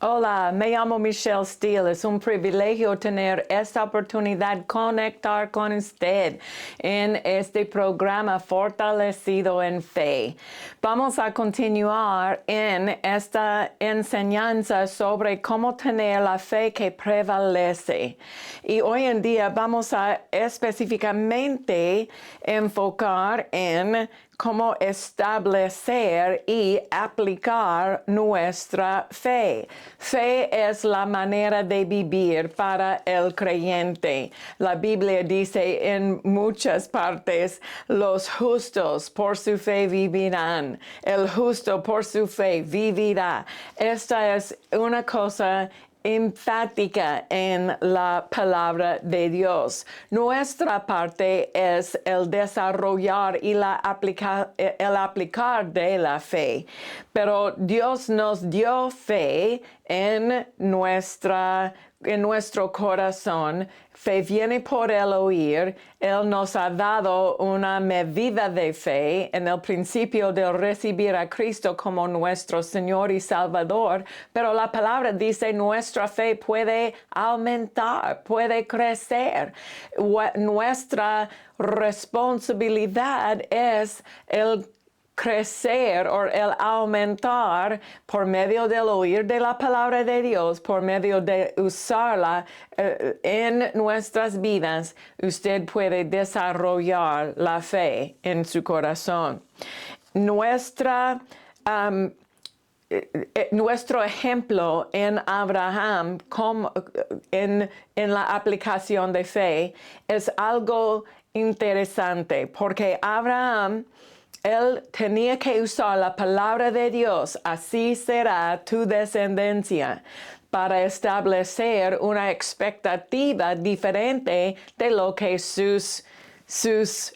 Hola, me llamo Michelle Steele. Es un privilegio tener esta oportunidad de conectar con usted en este programa Fortalecido en Fe. Vamos a continuar en esta enseñanza sobre cómo tener la fe que prevalece. Y hoy en día vamos a específicamente enfocar en cómo establecer y aplicar nuestra fe. Fe es la manera de vivir para el creyente. La Biblia dice en muchas partes, los justos por su fe vivirán. El justo por su fe vivirá. Esta es una cosa enfática en la palabra de Dios. Nuestra parte es el desarrollar y el aplicar de la fe. Pero Dios nos dio fe en nuestro corazón. Fe viene por el oír. Él nos ha dado una medida de fe en el principio de recibir a Cristo como nuestro Señor y Salvador. Pero la palabra dice nuestra fe puede aumentar, puede crecer. Nuestra responsabilidad es el crecer o el aumentar por medio del oír de la palabra de Dios, por medio de usarla en nuestras vidas. Usted puede desarrollar la fe en su corazón. Nuestro ejemplo en Abraham en la aplicación de fe es algo interesante, porque Abraham, él tenía que usar la palabra de Dios, así será tu descendencia, para establecer una expectativa diferente de lo que sus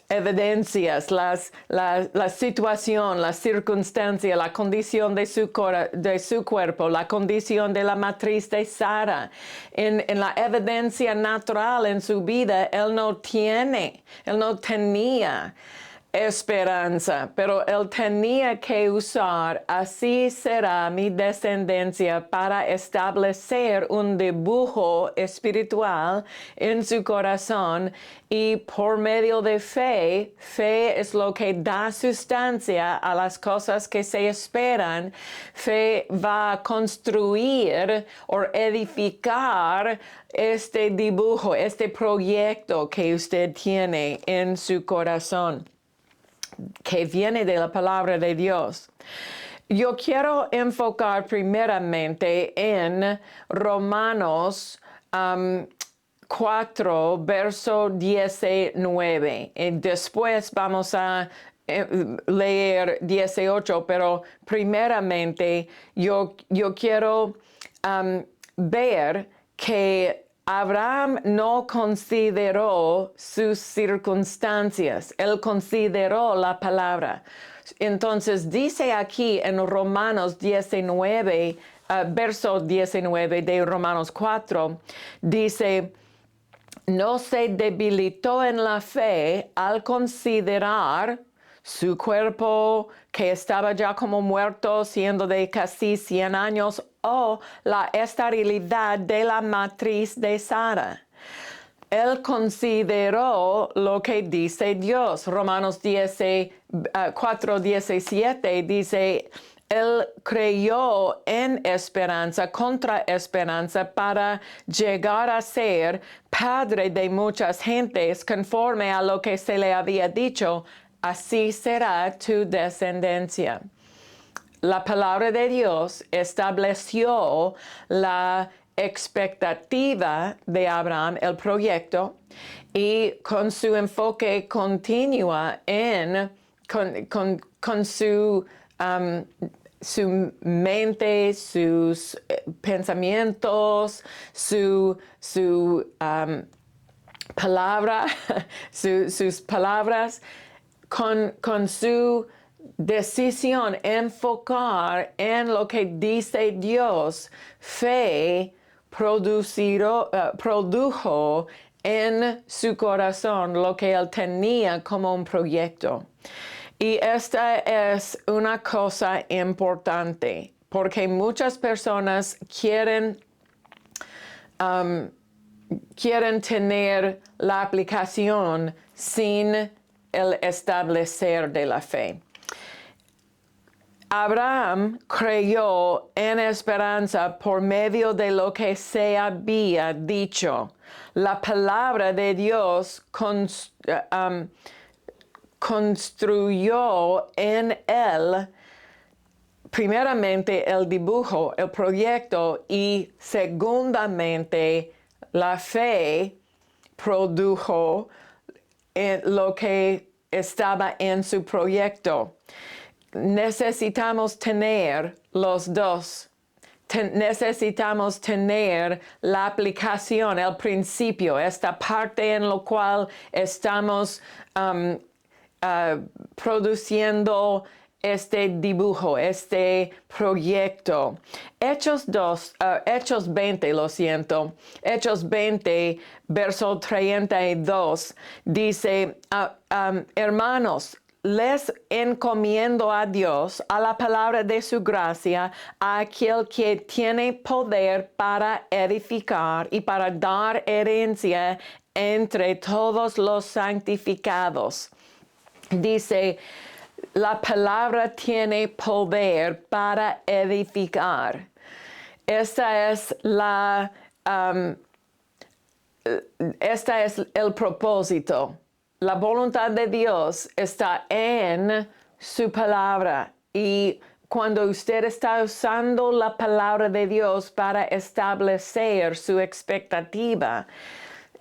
evidencias, la situación, la circunstancia, la condición de su cuerpo, la condición de la matriz de Sara. En la evidencia natural en su vida, él no tenía esperanza, pero él tenía que usar, así será mi descendencia, para establecer un dibujo espiritual en su corazón. Y por medio de fe es lo que da sustancia a las cosas que se esperan. Fe va a construir o edificar este dibujo, este proyecto que usted tiene en su corazón, que viene de la palabra de Dios. Yo quiero enfocar primeramente en Romanos 4, verso 19. Y después vamos a leer 18, pero primeramente yo quiero ver que Abraham no consideró sus circunstancias, él consideró la palabra. Entonces dice aquí en Romanos 19, verso 19 de Romanos 4, dice: no se debilitó en la fe al considerar su cuerpo, que estaba ya como muerto, siendo de casi 100 años, o la esterilidad de la matriz de Sara. Él consideró lo que dice Dios. Romanos 4:17 dice: él creyó en esperanza contra esperanza para llegar a ser padre de muchas gentes, conforme a lo que se le había dicho: así será tu descendencia. La palabra de Dios estableció la expectativa de Abraham, el proyecto, y con su enfoque continua con su mente, sus pensamientos, su palabra, sus palabras, con su decisión enfocar en lo que dice Dios. Fe produjo en su corazón lo que él tenía como un proyecto. Y esta es una cosa importante, porque muchas personas quieren tener la aplicación sin el establecer de la fe. Abraham creyó en esperanza por medio de lo que se había dicho. La palabra de Dios construyó en él primeramente el dibujo, el proyecto, y segundamente la fe produjo lo que estaba en su proyecto. Necesitamos tener los dos. Necesitamos tener la aplicación, el principio, esta parte en la cual estamos produciendo este dibujo, este proyecto. Hechos 20, Hechos 20, verso 32, dice, hermanos, les encomiendo a Dios, a la palabra de su gracia, a aquel que tiene poder para edificar y para dar herencia entre todos los santificados. Dice, la palabra tiene poder para edificar. Este es el propósito. La voluntad de Dios está en su palabra, y cuando usted está usando la palabra de Dios para establecer su expectativa,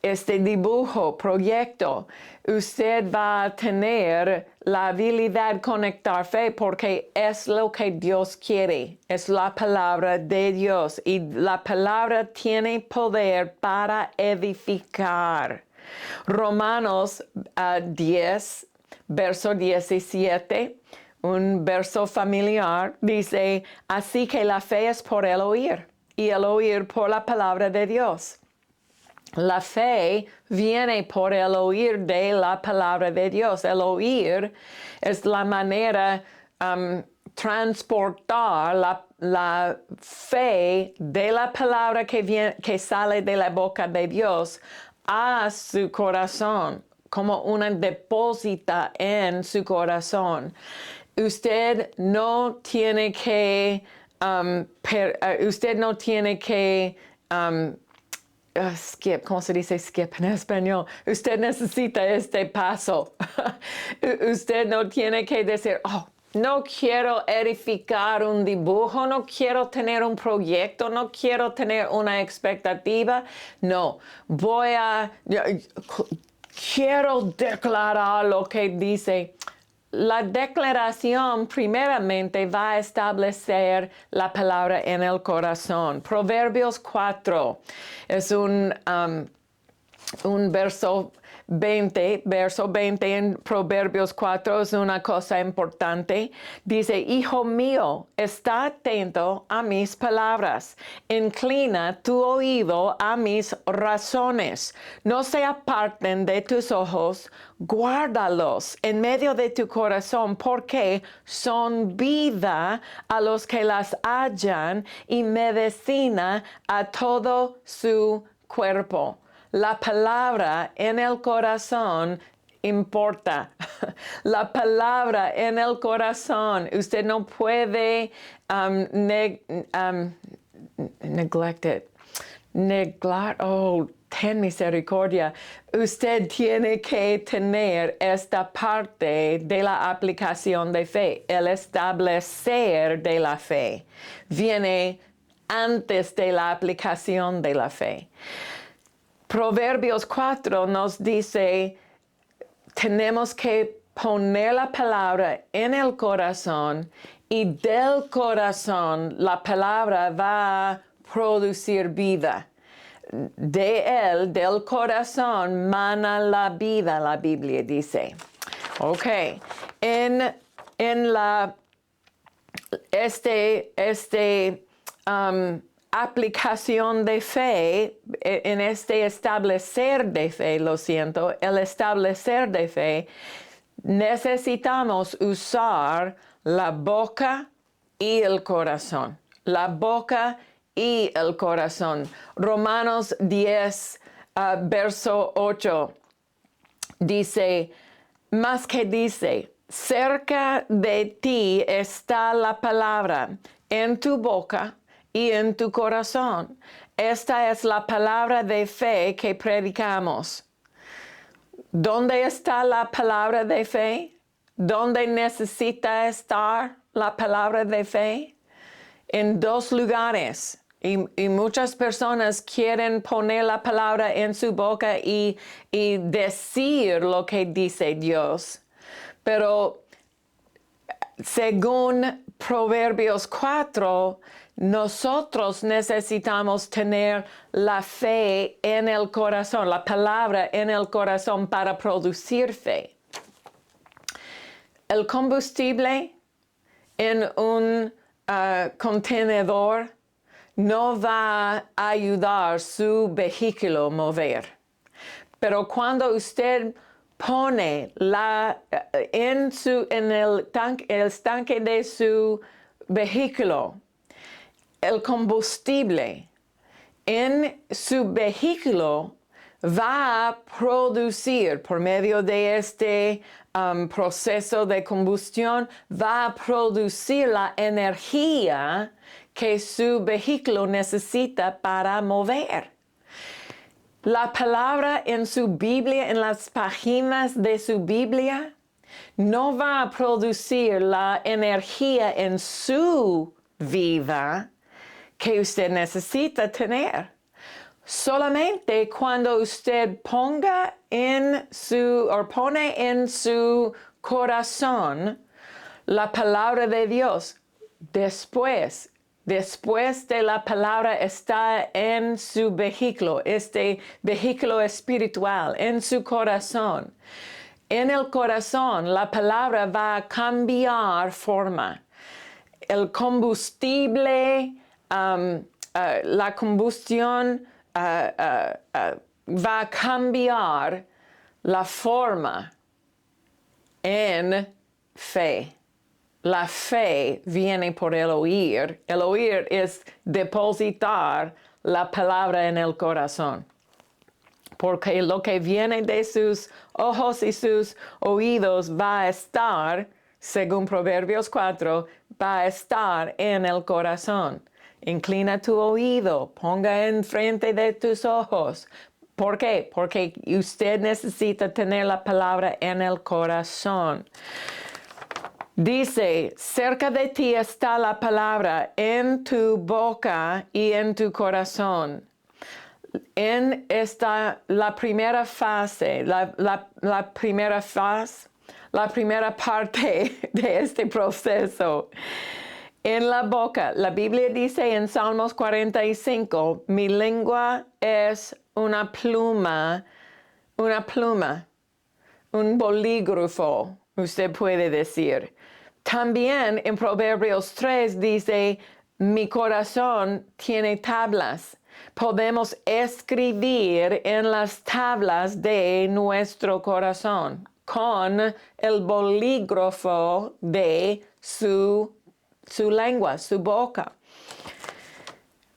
este dibujo, proyecto, usted va a tener la habilidad de conectar fe, porque es lo que Dios quiere, es la palabra de Dios, y la palabra tiene poder para edificar. Romanos 10, verso 17, un verso familiar, dice, así que la fe es por el oír, y el oír por la palabra de Dios. La fe viene por el oír de la palabra de Dios. El oír es la manera transportar la fe de la palabra que sale de la boca de Dios a su corazón, como una depósita en su corazón. Usted no tiene que skip, ¿cómo se dice skip en español? Usted necesita este paso. Usted no tiene que decir, no quiero edificar un dibujo, no quiero tener un proyecto, no quiero tener una expectativa. No, quiero declarar lo que dice. La declaración primeramente va a establecer la palabra en el corazón. Proverbios 4 es un verso 20 en Proverbios 4 es una cosa importante. Dice, hijo mío, está atento a mis palabras. Inclina tu oído a mis razones. No se aparten de tus ojos. Guárdalos en medio de tu corazón, porque son vida a los que las hallan y medicina a todo su cuerpo. La palabra en el corazón importa. La palabra en el corazón. Usted no puede neglect it. Ten misericordia. Usted tiene que tener esta parte de la aplicación de fe. El establecer de la fe viene antes de la aplicación de la fe. Proverbios 4 nos dice, tenemos que poner la palabra en el corazón, y del corazón la palabra va a producir vida. De él, del corazón, mana la vida, la Biblia dice. Ok, aplicación de fe, en este establecer de fe, el establecer de fe, necesitamos usar la boca y el corazón. la boca y el corazón. Romanos 10, verso 8, dice, más que dice, cerca de ti está la palabra, en tu boca y en tu corazón. Esta es la palabra de fe que predicamos. ¿Dónde está la palabra de fe? ¿Dónde necesita estar la palabra de fe? En dos lugares. Y muchas personas quieren poner la palabra en su boca y decir lo que dice Dios. Pero según Proverbios 4, nosotros necesitamos tener la fe en el corazón, la palabra en el corazón para producir fe. El combustible en un contenedor no va a ayudar su vehículo a mover. Pero cuando usted pone en el tanque de su vehículo el combustible en su vehículo, va a producir por medio de este proceso de combustión, va a producir la energía que su vehículo necesita para mover. La palabra en su Biblia, en las páginas de su Biblia, no va a producir la energía en su vida que usted necesita tener. Solamente cuando usted pone en su corazón la palabra de Dios, después de la palabra está en su vehículo, este vehículo espiritual, en su corazón. En el corazón, la palabra va a cambiar forma. El combustible, la combustión va a cambiar la forma en fe. La fe viene por el oír. El oír es depositar la palabra en el corazón. Porque lo que viene de sus ojos y sus oídos va a estar, según Proverbios 4, va a estar en el corazón. Inclina tu oído, ponga enfrente de tus ojos. ¿Por qué? Porque usted necesita tener la palabra en el corazón. Dice, cerca de ti está la palabra en tu boca y en tu corazón. En la primera fase, la primera parte de este proceso, en la boca, la Biblia dice en Salmos 45, mi lengua es una pluma, un bolígrafo, usted puede decir. También en Proverbios 3 dice, mi corazón tiene tablas. Podemos escribir en las tablas de nuestro corazón con el bolígrafo de su lengua, su boca.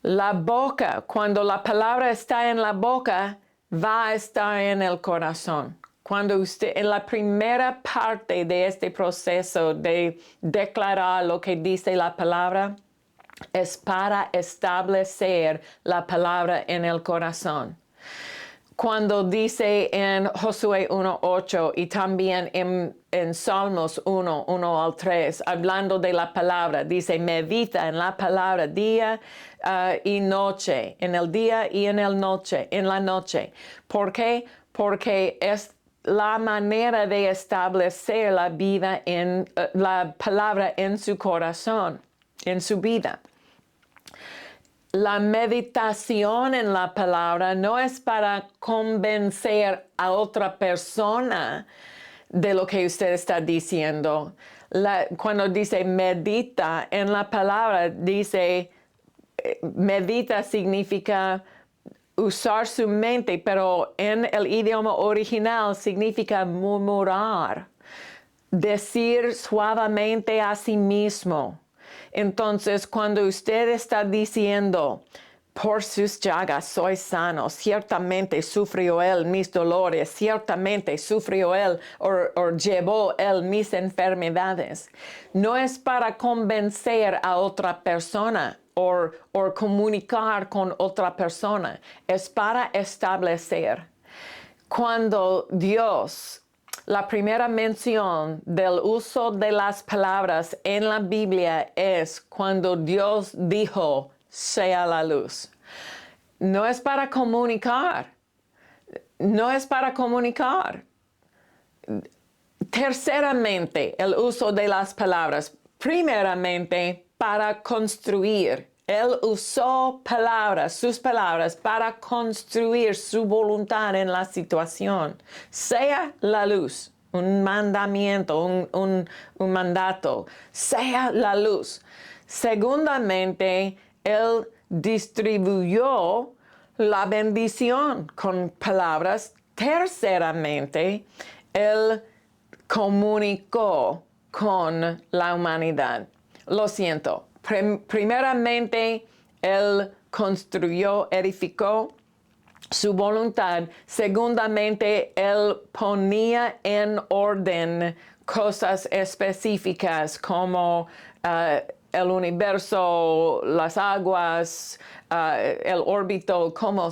La boca, cuando la palabra está en la boca, va a estar en el corazón. Cuando usted, en la primera parte de este proceso de declarar lo que dice la palabra, es para establecer la palabra en el corazón. Cuando dice en Josué 1:8 y también en Salmos 1:1 al 3, hablando de la palabra, dice, medita en la palabra día y noche, en el día y en la noche. ¿Por qué? Porque es la manera de establecer la vida la palabra en su corazón, en su vida. La meditación en la palabra no es para convencer a otra persona de lo que usted está diciendo. Cuando dice medita en la palabra, dice medita significa usar su mente, pero en el idioma original significa murmurar, decir suavemente a sí mismo. Entonces, cuando usted está diciendo, por sus llagas soy sano, ciertamente sufrió él mis dolores, ciertamente sufrió él o llevó él mis enfermedades. No es para convencer a otra persona o comunicar con otra persona, es para establecer. Cuando Dios, la primera mención del uso de las palabras en la Biblia es cuando Dios dijo, sea la luz. No es para comunicar. No es para comunicar. Terceramente, el uso de las palabras. Primeramente, para construir. Él usó palabras, sus palabras, para construir su voluntad en la situación. Sea la luz, un mandamiento, un mandato. Sea la luz. Segundamente, Él distribuyó la bendición con palabras. Terceramente, Él comunicó con la humanidad. Lo siento. Primeramente, Él construyó, edificó su voluntad. Segundamente, Él ponía en orden cosas específicas como el universo, las aguas, el órbito, como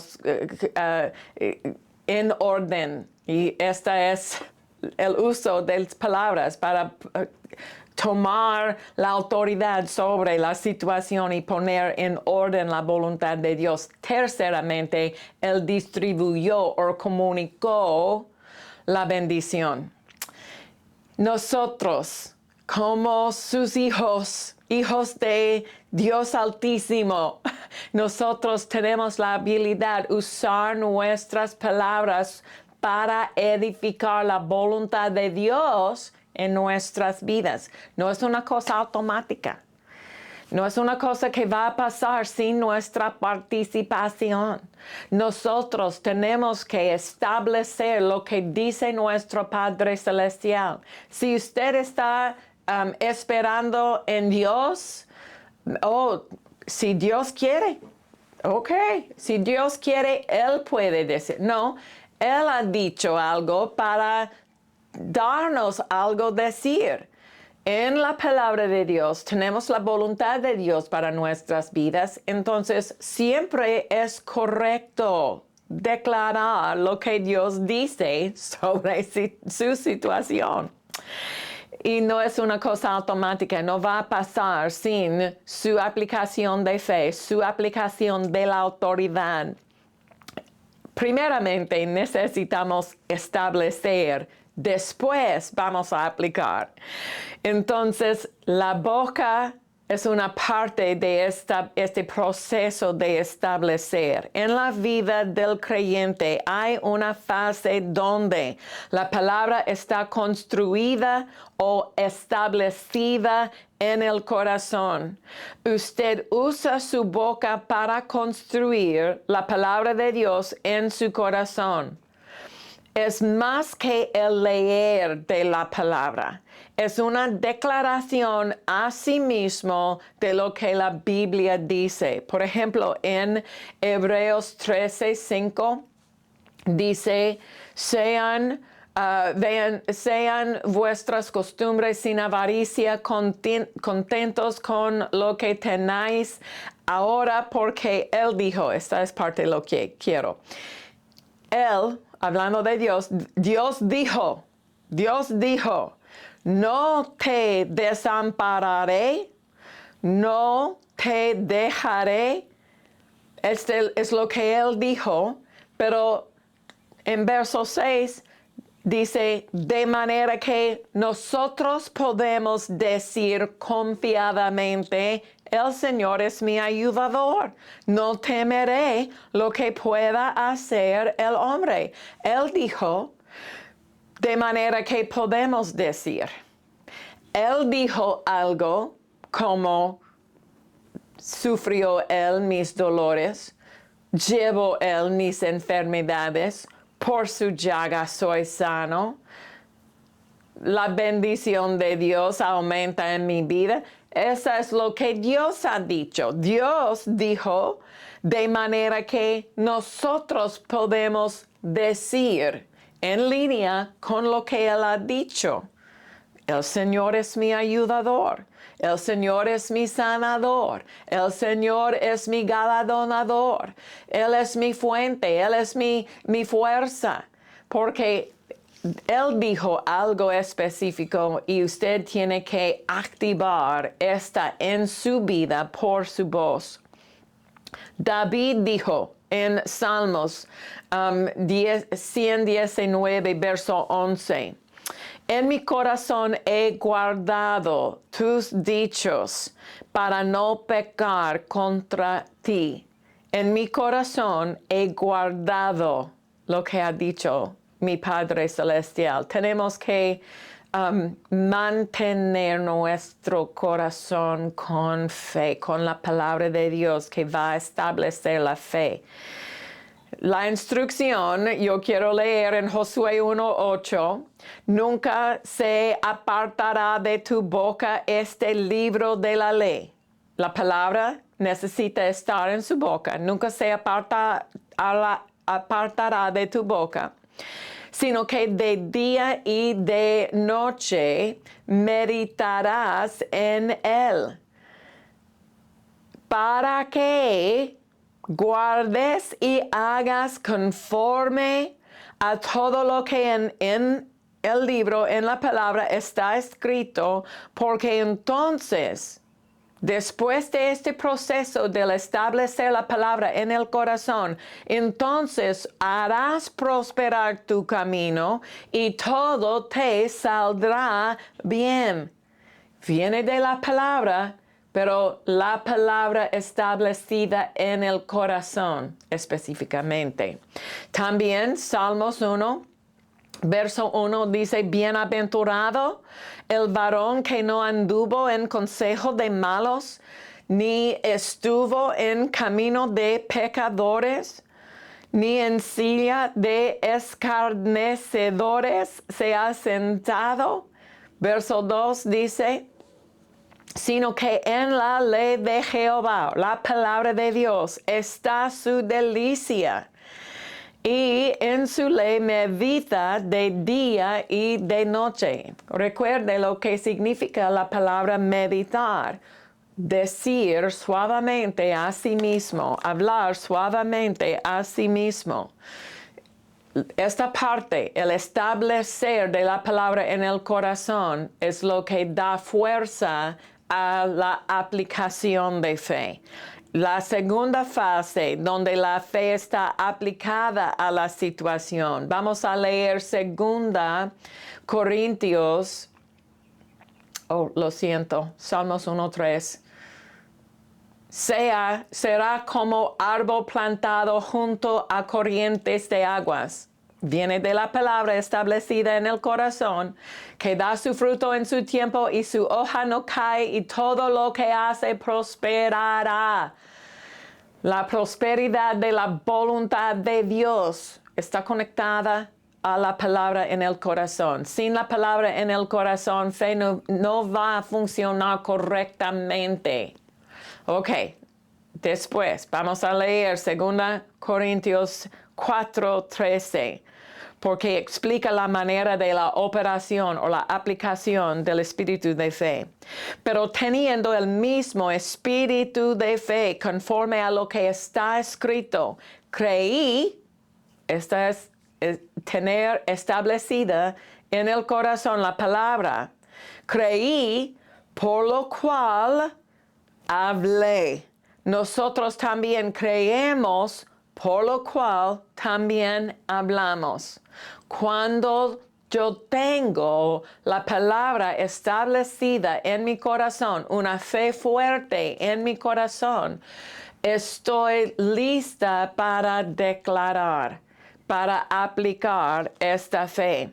en orden. Y este es el uso de las palabras para tomar la autoridad sobre la situación y poner en orden la voluntad de Dios. Terceramente, Él distribuyó o comunicó la bendición. Nosotros, como sus hijos, hijos de Dios Altísimo, nosotros tenemos la habilidad de usar nuestras palabras para edificar la voluntad de Dios en nuestras vidas. No es una cosa automática. No es una cosa que va a pasar sin nuestra participación. Nosotros tenemos que establecer lo que dice nuestro Padre Celestial. Si usted está esperando en Dios, si Dios quiere, ok, si Dios quiere, Él puede decir. No, Él ha dicho algo para darnos algo decir. En la palabra de Dios tenemos la voluntad de Dios para nuestras vidas, entonces siempre es correcto declarar lo que Dios dice sobre su situación. Y no es una cosa automática, no va a pasar sin su aplicación de fe, su aplicación de la autoridad. Primeramente necesitamos establecer, después vamos a aplicar. Entonces, la boca es una parte de este proceso de establecer. En la vida del creyente hay una fase donde la palabra está construida o establecida en el corazón. Usted usa su boca para construir la palabra de Dios en su corazón. Es más que el leer de la palabra. Es una declaración a sí mismo de lo que la Biblia dice. Por ejemplo, en Hebreos 13:5 dice, sean vuestras costumbres sin avaricia, contentos con lo que tenéis ahora, porque Él dijo, esta es parte de lo que quiero. Él, hablando de Dios, Dios dijo, no te desampararé, no te dejaré. Este es lo que Él dijo, pero en verso 6 dice, de manera que nosotros podemos decir confiadamente, el Señor es mi ayudador, no temeré lo que pueda hacer el hombre. Él dijo, de manera que podemos decir. Él dijo algo como, sufrió Él mis dolores, llevó Él mis enfermedades, por su llaga soy sano. La bendición de Dios aumenta en mi vida. Eso es lo que Dios ha dicho. Dios dijo de manera que nosotros podemos decir en línea con lo que Él ha dicho. El Señor es mi ayudador. El Señor es mi sanador. El Señor es mi galardonador. Él es mi fuente. Él es mi fuerza. Porque Él dijo algo específico y usted tiene que activar esta en su vida por su voz. David dijo en Salmos 119, verso 11. En mi corazón he guardado tus dichos para no pecar contra ti. En mi corazón he guardado lo que ha dicho mi Padre Celestial. Tenemos que mantener nuestro corazón con fe, con la palabra de Dios que va a establecer la fe. La instrucción, yo quiero leer en Josué 1:8, nunca se apartará de tu boca este libro de la ley. La palabra necesita estar en su boca, nunca se apartará de tu boca, sino que de día y de noche meditarás en él, para que guardes y hagas conforme a todo lo que en el libro, en la palabra está escrito, porque entonces, después de este proceso del establecer la palabra en el corazón, entonces harás prosperar tu camino y todo te saldrá bien. Viene de la palabra, pero la palabra establecida en el corazón específicamente. También Salmos 1, verso 1 dice, bienaventurado el varón que no anduvo en consejo de malos, ni estuvo en camino de pecadores, ni en silla de escarnecedores se ha sentado. Verso 2 dice, sino que en la ley de Jehová, la palabra de Dios, está su delicia. Y en su ley medita de día y de noche. Recuerde lo que significa la palabra meditar. Decir suavemente a sí mismo, hablar suavemente a sí mismo. Esta parte, el establecer de la palabra en el corazón, es lo que da fuerza a la aplicación de fe. La segunda fase, donde la fe está aplicada a la situación. Vamos a leer 2 Corintios, Salmos 1:3. Será como árbol plantado junto a corrientes de aguas. Viene de la palabra establecida en el corazón, que da su fruto en su tiempo y su hoja no cae y todo lo que hace prosperará. La prosperidad de la voluntad de Dios está conectada a la palabra en el corazón. Sin la palabra en el corazón, fe no va a funcionar correctamente. Ok, después vamos a leer 2 Corintios 4:13, porque explica la manera de la operación o la aplicación del espíritu de fe. Pero teniendo el mismo espíritu de fe conforme a lo que está escrito, creí, esta es tener establecida en el corazón la palabra, creí, por lo cual hablé. Nosotros también creemos, por lo cual también hablamos. Cuando yo tengo la palabra establecida en mi corazón, una fe fuerte en mi corazón, estoy lista para declarar, para aplicar esta fe.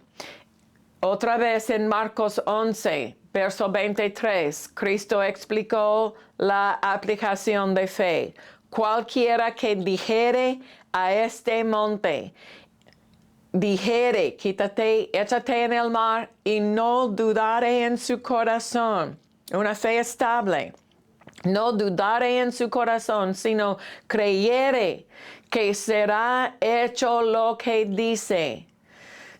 Otra vez en Marcos 11, verso 23, Cristo explicó la aplicación de fe. Cualquiera que dijere a este monte, quítate, échate en el mar y no dudare en su corazón. una fe estable. No dudaré en su corazón, sino creyere que será hecho lo que dice.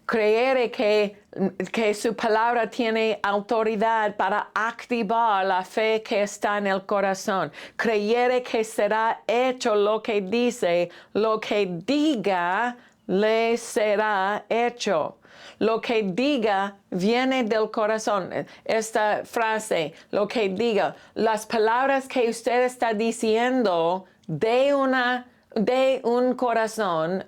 Creer que su palabra tiene autoridad para activar la fe que está en el corazón. Creer que será hecho lo que dice, lo que diga le será hecho. Lo que diga viene del corazón. Esta frase, lo que diga, las palabras que usted está diciendo de un corazón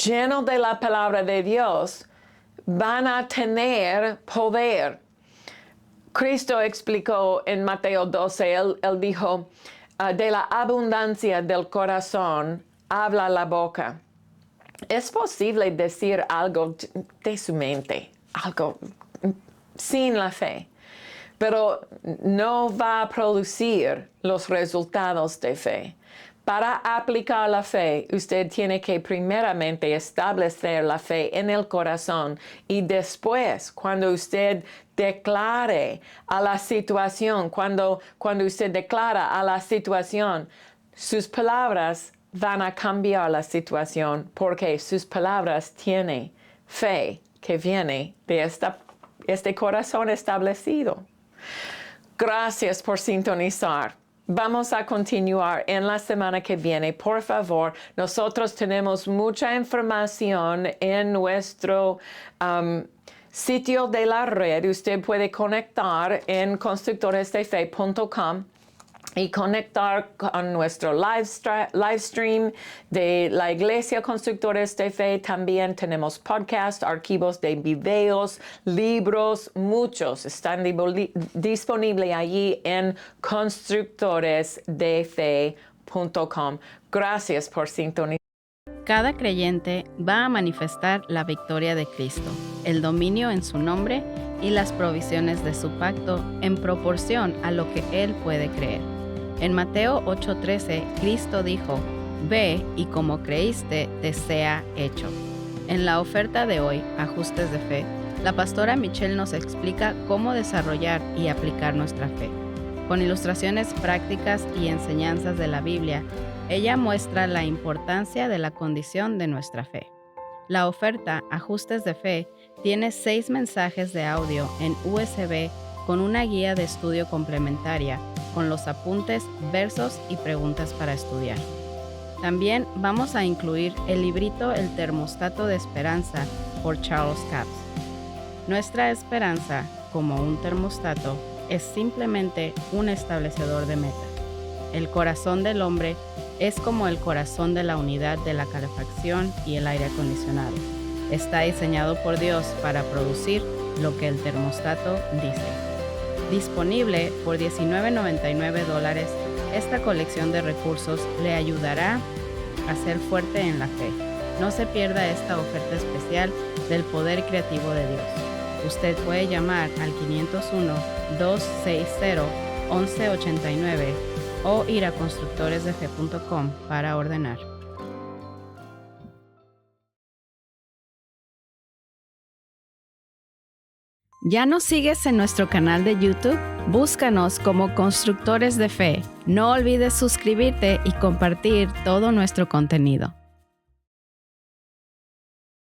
lleno de la palabra de Dios, van a tener poder. Cristo explicó en Mateo 12, él dijo, de la abundancia del corazón habla la boca. Es posible decir algo de su mente, algo sin la fe, pero no va a producir los resultados de fe. Para aplicar la fe, usted tiene que primeramente establecer la fe en el corazón y después, cuando usted declare a la situación, cuando usted declara a la situación, sus palabras van a cambiar la situación porque sus palabras tienen fe que viene de este corazón establecido. Gracias por sintonizar. Vamos a continuar en la semana que viene. Por favor, nosotros tenemos mucha información en nuestro sitio de la red. Usted puede conectar en constructoresdefe.com y conectar con nuestro live stream de la Iglesia Constructores de Fe. También tenemos podcasts, archivos de videos, libros, muchos están disponibles allí en constructoresdefe.com. Gracias por sintonizar. Cada creyente va a manifestar la victoria de Cristo, el dominio en su nombre y las provisiones de su pacto en proporción a lo que Él puede creer. En Mateo 8:13, Cristo dijo, «Ve y como creíste, te sea hecho». En la oferta de hoy, Ajustes de Fe, la pastora Michelle nos explica cómo desarrollar y aplicar nuestra fe. Con ilustraciones prácticas y enseñanzas de la Biblia, ella muestra la importancia de la condición de nuestra fe. La oferta Ajustes de Fe tiene 6 mensajes de audio en USB con una guía de estudio complementaria, con los apuntes, versos y preguntas para estudiar. También vamos a incluir el librito El termostato de esperanza por Charles Capps. Nuestra esperanza, como un termostato, es simplemente un establecedor de meta. El corazón del hombre es como el corazón de la unidad de la calefacción y el aire acondicionado. Está diseñado por Dios para producir lo que el termostato dice. Disponible por $19.99, esta colección de recursos le ayudará a ser fuerte en la fe. No se pierda esta oferta especial del poder creativo de Dios. Usted puede llamar al 501-260-1189 o ir a constructoresdefe.com para ordenar. ¿Ya nos sigues en nuestro canal de YouTube? Búscanos como Constructores de Fe. No olvides suscribirte y compartir todo nuestro contenido.